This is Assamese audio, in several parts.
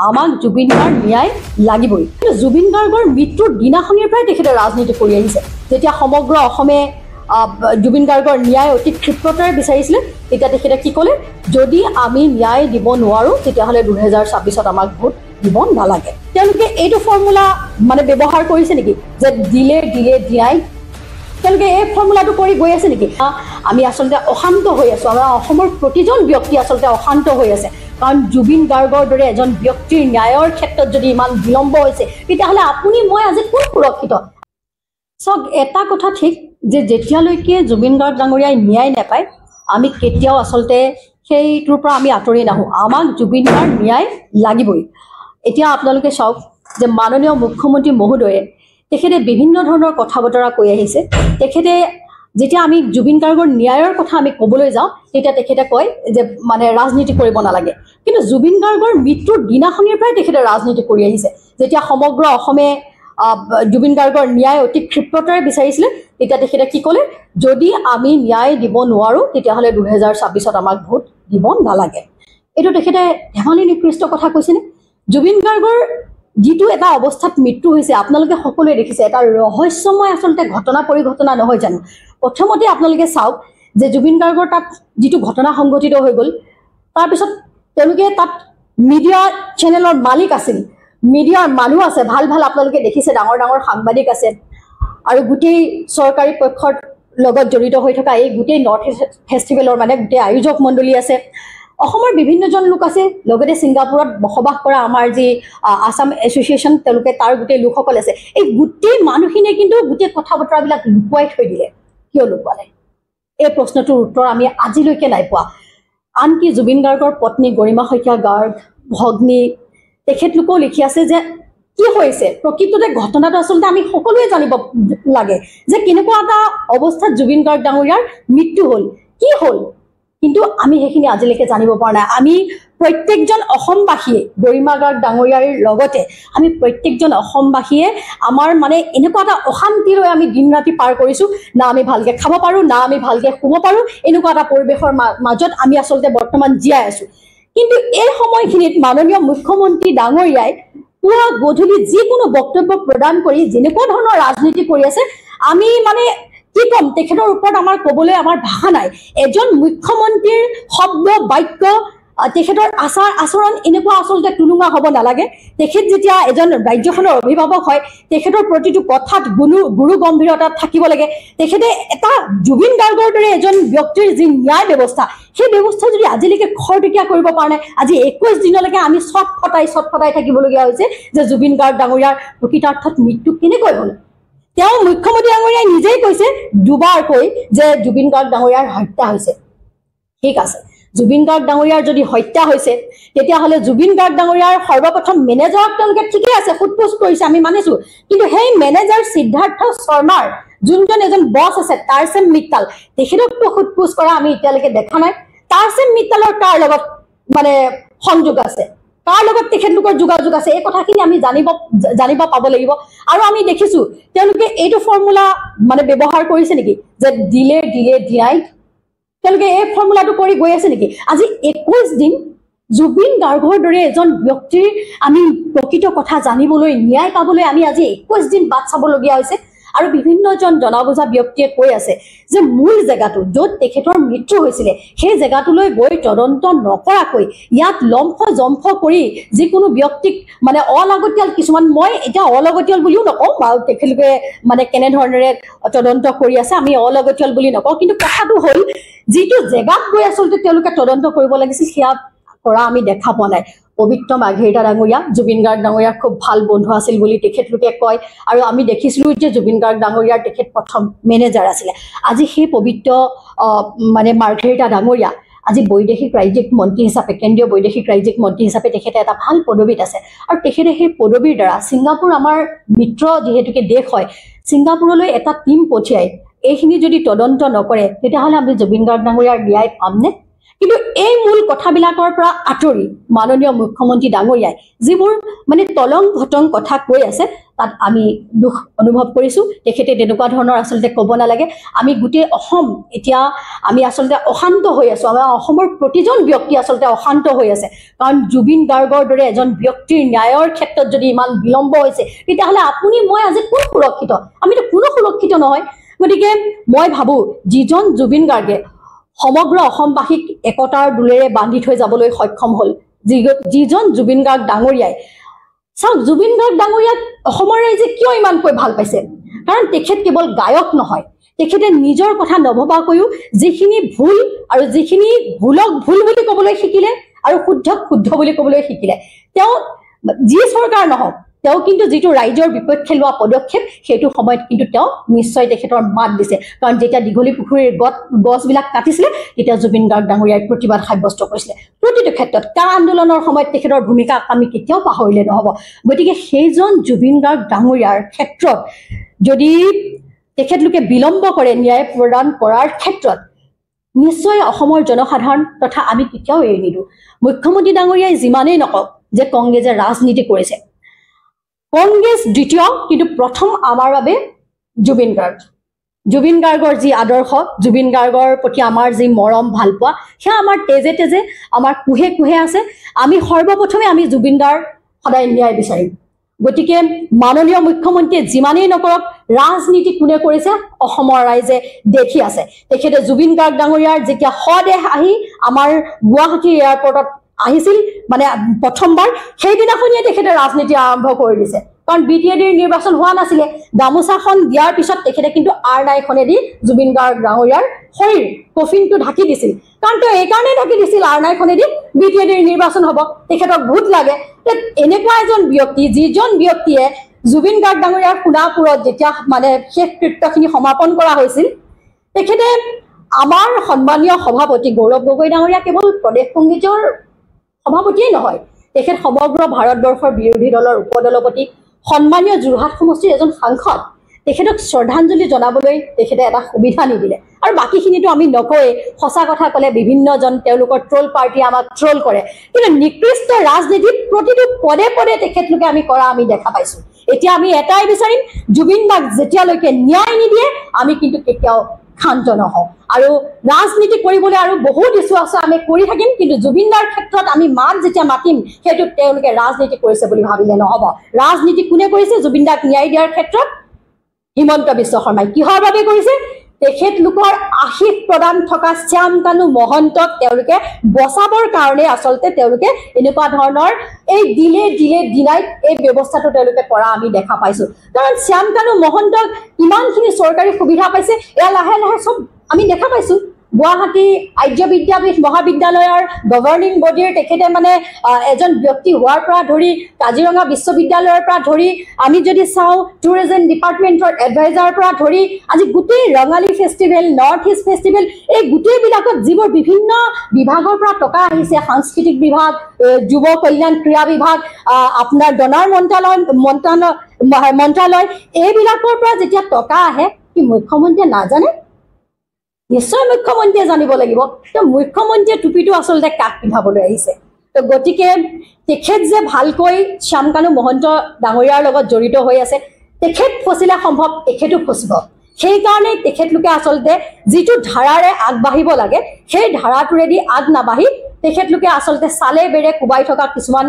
আমাক জুবিন গাৰ্গ ন্যায় লাগিবই। কিন্তু জুবিন গাৰ্গৰ মৃত্যুৰ দিনাখনিৰ পৰাই তেখেতে ৰাজনীতি কৰি আহিছে। যেতিয়া সমগ্ৰ অসমে জুবিন গাৰ্গৰ ন্যায় অতি ক্ষিপ্ৰতাৰে বিচাৰিছিলে, তেতিয়া তেখেতে কি ক'লে, যদি আমি ন্যায় দিব নোৱাৰোঁ তেতিয়াহ'লে 2026 আমাক ভোট দিব নালাগে। তেওঁলোকে এইটো ফৰ্মুলা ব্যৱহাৰ কৰিছে নেকি যে দিলে ন্যায়? তেওঁলোকে এই ফৰ্মুলাটো কৰি গৈ আছে নেকি? আমি আচলতে অশান্ত হৈ আছোঁ। আমাৰ অসমৰ প্ৰতিজন ব্যক্তি আচলতে অশান্ত হৈ আছে, কাৰণ জুবিন গাৰ্গৰ দৰে এজন ব্যক্তিৰ ন্যায়ৰ ক্ষেত্ৰত যদি ইমান বিলম্ব হৈছে, তেতিয়াহ'লে আপুনি মই আজি কোন সুৰক্ষিত? চাওক, এটা কথা ঠিক যে যেতিয়ালৈকে জুবিন গাৰ্গ ডাঙৰীয়াই ন্যায় নাপায়, আমি কেতিয়াও আচলতে সেইটোৰ পৰা আমি আঁতৰি নাহোঁ। আমাক জুবিন গাৰ্গ ন্যায় লাগিবই। এতিয়া আপোনালোকে চাওক যে মাননীয় মুখ্যমন্ত্ৰী মহোদয়ে তেখেতে বিভিন্ন ধৰণৰ কথা বতৰা কৈ আহিছে। তেখেতে যেতিয়া আমি জুবিন গাৰ্গৰ ন্যায়ৰ কথা আমি ক'বলৈ যাওঁ, তেতিয়া তেখেতে কয় যে ৰাজনীতি কৰিব নালাগে। কিন্তু জুবিন গাৰ্গৰ মৃত্যুৰ দিনাখনিৰ পৰাই তেখেতে ৰাজনীতি কৰি আহিছে। যেতিয়া সমগ্ৰ অসমে জুবিন গাৰ্গৰ ন্যায় অতি ক্ষিপ্ৰতাৰে বিচাৰিছিলে, তেতিয়া তেখেতে কি ক'লে, যদি আমি ন্যায় দিব নোৱাৰোঁ তেতিয়াহ'লে 2026 আমাক ভোট দিব নালাগে। এইটো তেখেতে ধেমালি নিকৃষ্ট কথা কৈছেনে? জুবিন গাৰ্গৰ যিটো এটা অৱস্থাত মৃত্যু হৈছে, আপোনালোকে সকলোৱে দেখিছে, এটা ৰহস্যময় আচলতে ঘটনা পৰিঘটনা নহয় জানো? প্ৰথমতে আপোনালোকে চাওক যে জুবিন গাৰ্গৰ তাত যিটো ঘটনা সংঘটিত হৈ গ'ল, তাৰপিছত তেওঁলোকে তাত মিডিয়া চেনেলৰ মালিক আছিল, মিডিয়াৰ মানুহ আছে, ভাল আপোনালোকে দেখিছে, ডাঙৰ সাংবাদিক আছে, আৰু গোটেই চৰকাৰী পক্ষৰ লগত জড়িত হৈ থকা এই গোটেই নৰ্থ ইষ্ট ফেষ্টিভেলৰ গোটেই আয়োজক মণ্ডলী আছে, অসমৰ বিভিন্নজন লোক আছে, লগতে ছিংগাপুৰত বসবাস কৰা আমাৰ যি আছাম এছ'চিয়েশ্যন, তেওঁলোকে তাৰ গোটেই লোকসকল আছে। এই গোটেই মানুহখিনিয়ে কিন্তু গোটেই কথা বতৰাবিলাক লুকুৱাই থৈ দিলে। কিয় লুকুৱালে? এই প্ৰশ্নটোৰ উত্তৰ আমি আজিলৈকে নাই পোৱা। আনকি জুবিন গাৰ্গৰ পত্নী গৰিমা শইকীয়া গাৰ্গ, ভগ্নী, তেখেতলোকেও লিখি আছে যে কি হৈছে প্ৰকৃততে ঘটনাটো আচলতে আমি সকলোৱে জানিব লাগে যে কেনেকুৱা এটা অৱস্থাত জুবিন গাৰ্গ ডাঙৰীয়াৰ মৃত্যু হ'ল, কি হ'ল, কিন্তু আমি সেইখিনি আজিলৈকে জানিব পৰা নাই। আমি প্ৰত্যেকজন অসমবাসীয়ে গৰিমা গাৰ্গ ডাঙৰীয়াৰ লগতে আমি প্ৰত্যেকজন অসমবাসীয়ে আমাৰ এনেকুৱা এটা অশান্তিলৈ আমি দিন ৰাতি পাৰ কৰিছোঁ। না আমি ভালকৈ খাব পাৰোঁ, না আমি ভালকৈ শুব পাৰোঁ, এনেকুৱা এটা পৰিৱেশৰ মাজত আমি আচলতে বৰ্তমান জীয়াই আছোঁ। কিন্তু এই সময়খিনিত মাননীয় মুখ্যমন্ত্ৰী ডাঙৰীয়াই পুৱা গধূলি যিকোনো বক্তব্য প্ৰদান কৰি যেনেকুৱা ধৰণৰ ৰাজনীতি কৰি আছে, আমি কি ক'ম, তেখেতৰ ওপৰত আমাৰ ক'বলৈ আমাৰ ভাষা নাই। এজন মুখ্যমন্ত্ৰীৰ শব্দ বাক্য, তেখেতৰ আচাৰ আচৰণ এনেকুৱা আচলতে টুলুঙা হ'ব নালাগে। তেখেত যেতিয়া এজন ৰাজ্যখনৰ অভিভাৱক হয়, তেখেতৰ প্ৰতিটো কথাত গুৰু গম্ভীৰতা থাকিব লাগে। তেখেতে এটা জুবিন গাৰ্গৰ দৰে এজন ব্যক্তিৰ যি ন্যায় ব্যৱস্থা, সেই ব্যৱস্থা যদি আজিলৈকে খৰতকীয়া কৰিব পৰা নাই, আজি 21 দিনলৈকে আমি চটফটাই থাকিবলগীয়া হৈছে যে জুবিন গাৰ্গ ডাঙৰীয়াৰ প্ৰকৃতাৰ্থত মৃত্যু কেনেকৈ হ'ল। তেওঁ মুখ্যমন্ত্ৰী ডাঙৰীয়াই নিজেই কৈছে দুবাৰকৈ যে জুবিন গাৰ্গ ডাঙৰীয়াৰ হত্যা হৈছে। ঠিক আছে, জুবিন গাৰ্গ ডাঙৰীয়াৰ যদি হত্যা হৈছে, তেতিয়াহ'লে জুবিন গাৰ্গ ডাঙৰীয়াৰ সৰ্বপ্ৰথম মেনেজাৰক তেওঁলোকে ঠিকেই আছে, সোধপোছ কৰিছে, আমি মানিছোঁ। কিন্তু সেই মেনেজাৰ সিদ্ধাৰ্থ শৰ্মাৰ যোনজন এজন বছ আছে, টাৰচেম মিট্টাল, তেখেতকতো সোধপোছ কৰা আমি এতিয়ালৈকে দেখা নাই। টাৰচেম মিট্টালৰ কাৰ লগত সংযোগ আছে, কাৰ লগত তেখেতলোকৰ যোগাযোগ আছে, এই কথাখিনি আমি জানিব পাব লাগিব। আৰু আমি দেখিছোঁ তেওঁলোকে এইটো ফৰ্মুলা ব্যৱহাৰ কৰিছে নেকি যে দিলে ন্যায়? তেওঁলোকে এই ফৰ্মুলাটো কৰি গৈ আছে নেকি? আজি 21 দিন জুবিন গাৰ্গৰ দৰে এজন ব্যক্তিৰ আমি প্ৰকৃত কথা জানিবলৈ, ন্যায় পাবলৈ আমি আজি 21 দিন বাট চাবলগীয়া হৈছে। আৰু বিভিন্নজন জনা বুজা ব্যক্তিয়ে কৈ আছে যে মূল জেগাটো য'ত তেখেতৰ মৃত্যু হৈছিলে, সেই জেগাটোলৈ গৈ তদন্ত নকৰাকৈ ইয়াত লম্ফ জম্ফ কৰি যিকোনো ব্যক্তিক অলাগতিয়াল কিছুমান, মই এতিয়া অলাগতিয়াল বুলিও নকওঁ বাৰু, তেখেতলোকে কেনেধৰণেৰে তদন্ত কৰি আছে, আমি অলাগতিয়াল বুলি নকওঁ। কিন্তু কথাটো হ'ল যিটো জেগাত গৈ আচলতে তেওঁলোকে তদন্ত কৰিব লাগিছিল, সেয়া কৰা আমি দেখা পোৱা নাই। পবিত্ৰ মাৰ্ঘেৰিটা ডাঙৰীয়া জুবিন গাৰ্গ ডাঙৰীয়াৰ খুব ভাল বন্ধু আছিল বুলি তেখেতলোকে কয়, আৰু আমি দেখিছিলোঁ যে জুবিন গাৰ্গ ডাঙৰীয়াৰ তেখেত প্ৰথম মেনেজাৰ আছিলে। আজি সেই পবিত্ৰ মাৰ্ঘেৰিটা ডাঙৰীয়া আজি বৈদেশিক ৰাজ্যিক মন্ত্ৰী হিচাপে, কেন্দ্ৰীয় বৈদেশিক ৰাজ্যিক মন্ত্ৰী হিচাপে তেখেতে এটা ভাল পদবীত আছে। আৰু তেখেতে সেই পদবীৰ দ্বাৰা ছিংগাপুৰ আমাৰ মিত্ৰ যিহেতুকে দেশ হয়, ছিংগাপুৰলৈ এটা টীম পঠিয়াই এইখিনি যদি তদন্ত নকৰে, তেতিয়াহ'লে আমি জুবিন গাৰ্গ ডাঙৰীয়াৰ ন্যায় পামনে? কিন্তু এই মূল কথাবিলাকৰ পৰা আঁতৰি মাননীয় মুখ্যমন্ত্ৰী ডাঙৰীয়াই যিবোৰ তলং ভটং কথা কৈ আছে, তাত আমি দুখ অনুভৱ কৰিছোঁ তেখেতে তেনেকুৱা ধৰণৰ আচলতে ক'ব নালাগে আমি গোটেই অসম এতিয়া আমি আচলতে অশান্ত হৈ আছোঁ আমাৰ অসমৰ প্ৰতিজন ব্যক্তি আচলতে অশান্ত হৈ আছে কাৰণ জুবিন গাৰ্গৰ দৰে এজন ব্যক্তিৰ ন্যায়ৰ ক্ষেত্ৰত যদি ইমান বিলম্ব হৈছে তেতিয়াহ'লে আপুনি মই আজি কোন সুৰক্ষিত আমিতো কোনো সুৰক্ষিত নহয় গতিকে মই ভাবোঁ যিজন জুবিন গাৰ্গে সমগ্ৰ অসমবাসীক একতাৰ দোলেৰে বান্ধি থৈ যাবলৈ সক্ষম হ'ল যিজন জুবিন গাৰ্গ ডাঙৰীয়াই চাওক জুবিন গাৰ্গ ডাঙৰীয়াক অসমৰ ৰাইজে কিয় ইমানকৈ ভাল পাইছে কাৰণ তেখেত কেৱল গায়ক নহয় তেখেতে নিজৰ কথা নভবাকৈও যিখিনি ভুল আৰু যিখিনি ভুলক ভুল বুলি ক'বলৈ শিকিলে আৰু শুদ্ধক শুদ্ধ বুলি ক'বলৈ শিকিলে তেওঁ যি চৰকাৰ নহওক তেওঁ কিন্তু যিটো ৰাইজৰ বিপক্ষে লোৱা পদক্ষেপ সেইটো সময়ত কিন্তু তেওঁ নিশ্চয় তেখেতৰ মাত দিছে কাৰণ যেতিয়া দীঘলী পুখুৰীৰ গছবিলাক কাটিছিলে তেতিয়া জুবিন গাৰ্গ ডাঙৰীয়াই প্ৰতিবাদ সাব্যস্ত কৰিছিলে প্ৰতিটো ক্ষেত্ৰত কা আন্দোলনৰ সময়ত তেখেতৰ ভূমিকা আমি কেতিয়াও পাহৰিলে নহ'ব গতিকে সেইজন জুবিন গাৰ্গ ডাঙৰীয়াৰ ক্ষেত্ৰত যদি তেখেতলোকে বিলম্ব কৰে ন্যায় প্ৰদান কৰাৰ ক্ষেত্ৰত নিশ্চয় অসমৰ জনসাধাৰণ তথা আমি কেতিয়াও এৰি নিদিওঁ মুখ্যমন্ত্ৰী ডাঙৰীয়াই যিমানেই নকওক যে কংগ্ৰেছে ৰাজনীতি কৰিছে কংগ্ৰেছ দ্বিতীয় কিন্তু প্ৰথম আমাৰ বাবে জুবিন গাৰ্গৰ যি আদৰ্শ জুবিন গাৰ্গৰ প্ৰতি আমাৰ যি মৰম ভাল পোৱা সেয়া আমাৰ তেজে তেজে আমাৰ কুহে কুহে আছে আমি সৰ্বপ্ৰথমে আমি জুবিন গাৰ্গ সদায় ন্যায় বিচাৰিম গতিকে মাননীয় মুখ্যমন্ত্ৰীয়ে যিমানেই নকৰক ৰাজনীতি কোনে কৰিছে অসমৰ ৰাইজে দেখি আছে তেখেতে জুবিন গাৰ্গ ডাঙৰীয়াৰ যেতিয়া সদেহ আহি আমাৰ গুৱাহাটী এয়াৰপৰ্টত আহিছিল মানে প্ৰথমবাৰ সেইদিনাখনিয়ে তেখেতে ৰাজনীতি আৰম্ভ কৰি দিছে কাৰণ বিটিএডিৰ নিৰ্বাচন হোৱা নাছিলে গামোচাখন দিয়াৰ পিছত তেখেতে কিন্তু আৰনাইখনেদি জুবিন গাৰ্গ ডাঙৰীয়াৰ শৰীৰ কফিনটো ঢাকি দিছিল কাৰণ তেওঁ এইকাৰণে ঢাকি দিছিল আৰনাইখনেদি বিটিএডিৰ নিৰ্বাচন হ'ব তেখেতক ভোট লাগে এনেকুৱা এজন ব্যক্তি যিজন ব্যক্তিয়ে জুবিন গাৰ্গ ডাঙৰীয়াৰ সোণাপুৰত যেতিয়া মানে শেষ কৃত্যখিনি সমাপন কৰা হৈছিল তেখেতে আমাৰ সন্মানীয় সভাপতি গৌৰৱ গগৈ ডাঙৰীয়া কেৱল প্ৰদেশ কংগ্ৰেছৰ সভাপতিয়ে নহয় তেখেত সমগ্ৰ ভাৰতবৰ্ষৰ বিৰোধী দলৰ উপদলপতি সন্মানীয় যোৰহাট সমষ্টিৰ এজন সাংসদ তেখেতক শ্ৰদ্ধাঞ্জলি জনাবলৈ তেখেতে এটা সুবিধা নিদিলে আৰু বাকীখিনিতো আমি নকয়ে সঁচা কথা ক'লে বিভিন্নজন তেওঁলোকৰ ট্ৰল পাৰ্টিয়ে আমাক ট্ৰল কৰে কিন্তু নিকৃষ্ট ৰাজনীতিত প্ৰতিটো পদে পদে তেখেতলোকে আমি কৰা আমি দেখা পাইছোঁ এতিয়া আমি এটাই বিচাৰিম জুবিন দাক যেতিয়ালৈকে ন্যায় নিদিয়ে আমি কিন্তু কেতিয়াও ক্ষান্ত নহওঁ আৰু ৰাজনীতি কৰিবলৈ আৰু বহুত ইছ্যু আছে আমি কৰি থাকিম কিন্তু জুবিন দাৰ ক্ষেত্ৰত আমি মাত যেতিয়া মাতিম সেইটো তেওঁলোকে ৰাজনীতি কৰিছে বুলি ভাবিলে নহ'ব ৰাজনীতি কোনে কৰিছে জুবিন দাক ন্যায় দিয়াৰ ক্ষেত্ৰত হিমন্ত বিশ্ব শৰ্মাই কিহৰ বাবে কৰিছে তেখেতলোকৰ আশীষ প্ৰদান থকা শ্যাম কানু মহন্তক তেওঁলোকে বচাবৰ কাৰণে আচলতে তেওঁলোকে এনেকুৱা ধৰণৰ এই দিলে দিনাইত এই ব্যৱস্থাটো তেওঁলোকে কৰা আমি দেখা পাইছোঁ কাৰণ শ্যাম কানু মহন্তক ইমানখিনি চৰকাৰী সুবিধা পাইছে এয়া লাহে লাহে চব আমি দেখা পাইছোঁ গুৱাহাটী আৰ্য বিদ্যাপীঠ মহাবিদ্যালয়ৰ গভৰ্ণিং বডিৰ তেখেতে মানে এজন ব্যক্তি হোৱাৰ পৰা ধৰি কাজিৰঙা বিশ্ববিদ্যালয়ৰ পৰা ধৰি আমি যদি চাওঁ টুৰিজম ডিপাৰ্টমেণ্টৰ এডভাইজাৰৰ পৰা ধৰি আজি গোটেই Rongali festival north east festival এই গোটেইবিলাকত যিবোৰ বিভিন্ন বিভাগৰ পৰা টকা আহিছে সাংস্কৃতিক বিভাগ যুৱ কল্যাণ ক্ৰীড়া বিভাগ আপোনাৰ ডনাৰ মন্ত্ৰালয় এইবিলাকৰ পৰা যেতিয়া টকা আহে কি মুখ্যমন্ত্ৰীয়ে নাজানে নিশ্চয় মুখ্যমন্ত্ৰীয়ে জানিব লাগিব তো মুখ্যমন্ত্ৰীয়ে টুপিটো আচলতে কাক পিন্ধাবলৈ আহিছে তো গতিকে তেখেত যে ভালকৈ শ্যাম কানু মহন্ত ডাঙৰীয়াৰ লগত জড়িত হৈ আছে তেখেত ফচিলে সম্ভৱ তেখেতো ফচিব সেইকাৰণে তেখেতলোকে আচলতে যিটো ধাৰাৰে আগবাঢ়িব লাগে সেই ধাৰাটোৰেদি আগ নাবাঢ়ি তেখেতলোকে আচলতে চালে বেৰে কোবাই থকা কিছুমান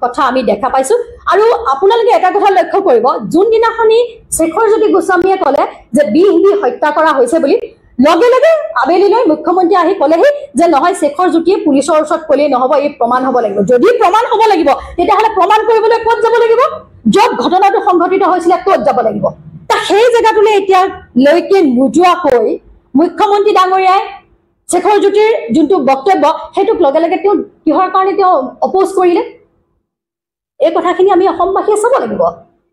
কথা আমি দেখা পাইছোঁ আৰু আপোনালোকে এটা কথা লক্ষ্য কৰিব যোনদিনাখনি শেখৰজ্যোতি গোস্বামীয়ে ক'লে যে বিহ দি হত্যা কৰা হৈছে বুলি লগে লগে আবেলিলৈ মুখ্যমন্ত্ৰী আহি ক'লেহি যে নহয় শেখৰজ্যোতিয়ে পুলিচৰ ওচৰত ক'লেই নহ'ব এই প্ৰমাণ হ'ব লাগিব যদি প্ৰমাণ হ'ব লাগিব তেতিয়াহ'লে প্ৰমাণ কৰিবলৈ ক'ত যাব লাগিব য'ত ঘটনাটো সংঘটিত হৈছিলে ত'ত যাব লাগিব সেই জেগাটোলৈ এতিয়া লৈকে নোযোৱাকৈ মুখ্যমন্ত্ৰী ডাঙৰীয়াই শেখৰজ্যোতিৰ যোনটো বক্তব্য সেইটোক লগে লগে তেওঁ কিহৰ কাৰণে তেওঁ অপ'জ কৰিলে এই কথাখিনি আমি অসমবাসীয়ে চাব লাগিব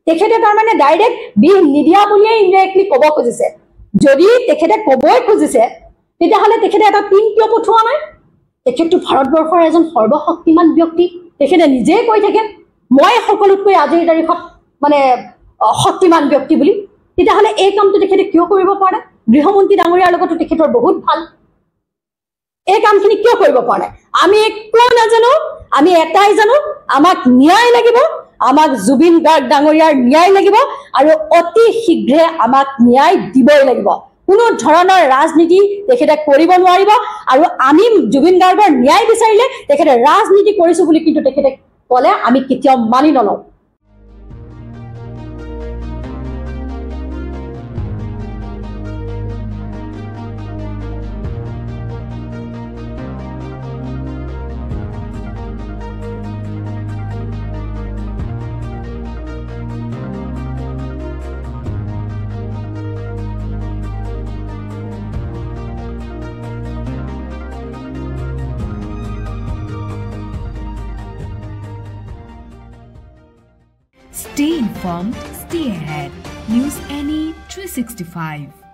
তেখেতে তাৰমানে ডাইৰেক্ট বিহ নিদিয়া বুলিয়ে ইনডাইৰেক্টলি ক'ব খুজিছে যদি তেখেতে ক'বই খুজিছে তেতিয়াহ'লে তেখেতে এটা টিম কিয় পঠোৱা নাই তেখেতটো ভাৰতবৰ্ষৰ এজন সৰ্বশক্তিমান ব্যক্তি তেখেতে নিজেই কৈ থাকে মই সকলোতকৈ আজিৰ তাৰিখত মানে শক্তিমান ব্যক্তি বুলি তেতিয়াহ'লে এই কামটো তেখেতে কিয় কৰিব পৰা নাই গৃহমন্ত্ৰী ডাঙৰীয়াৰ লগতো তেখেতৰ বহুত ভাল এই কামখিনি কিয় কৰিব পৰা নাই আমি একো নাজানো আমি এটাই জানো আমাক ন্যায় লাগিব আমাক জুবিন গাৰ্গ ডাঙৰীয়াৰ ন্যায় লাগিব আৰু অতি শীঘ্ৰে আমাক ন্যায় দিবই লাগিব কোনো ধৰণৰ ৰাজনীতি তেখেতে কৰিব নোৱাৰিব আৰু আমি জুবিন গাৰ্গৰ ন্যায় বিচাৰিলে তেখেতে ৰাজনীতি কৰিছো বুলি কিন্তু তেখেতে ক'লে আমি কেতিয়াও মানি নলওঁ Stay informed, stay ahead. News Any 365.